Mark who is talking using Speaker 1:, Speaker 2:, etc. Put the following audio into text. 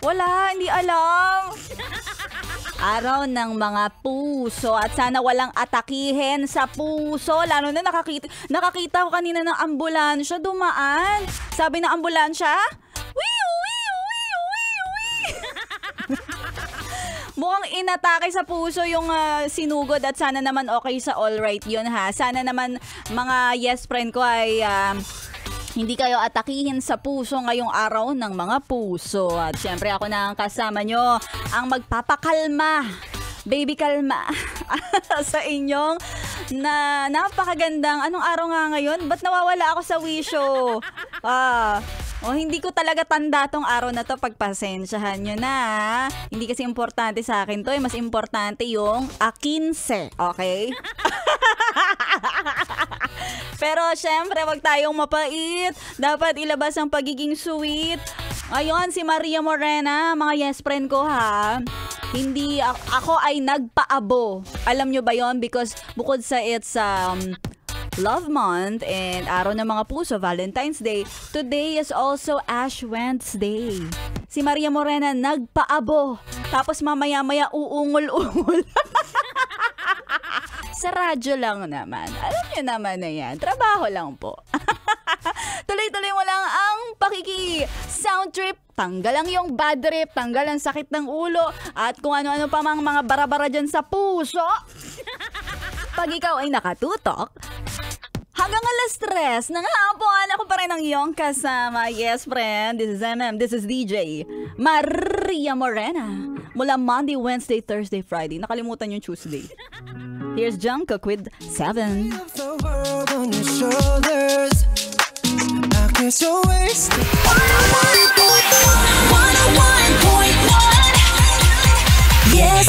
Speaker 1: Wala, hindi alam. Araw ng mga puso at sana walang atakihin sa puso. Lalo na nakakita ko kanina ng ambulansya dumaan. Sabi ng ambulansya, wiu, wiu, wiu, wiu, wiu. Mukhang inatake sa puso yung sinugod at sana naman okay sa alright yun ha. Sana naman mga yes friend ko ay hindi kayo atakihin sa puso ngayong araw ng mga puso. At syempre ako na ang kasama nyo, ang magpapakalma, baby kalma, sa inyong na napakagandang, anong araw nga ngayon? Ba't nawawala ako sa wisyo? Hindi ko talaga tanda tong araw na to, pagpasensyahan nyo na. Hindi kasi importante sa akin to, mas importante yung 15, okay? Pero syempre, wag tayong mapait. Dapat ilabas ang pagiging sweet. Ayun, si Maria Morena, mga yes friend ko ha. Hindi, ako ay nagpaabo. Alam nyo ba yon? Because bukod sa it's Love Month and Araw ng mga Puso, Valentine's Day, today is also Ash Wednesday. Si Maria Morena nagpaabo. Tapos mamaya-maya uungol-ungol. Sa radyo lang naman. Alam nyo naman na yan. Trabaho lang po. Tuloy-tuloy mo lang ang sound trip. Tanggal lang yung bad trip. Tanggal ang sakit ng ulo. At kung ano-ano pa mga bara-bara dyan sa puso. Pag ikaw ay nakatutok, hanggang alas 3 ng hapon, ako pa rin ang iyong kasama. Yes, friend. This is MM. This is DJ Maria Morena. Mula Monday, Wednesday, Thursday, Friday. Nakalimutan yung Tuesday. Here's Jungkook with 7.
Speaker 2: Yes,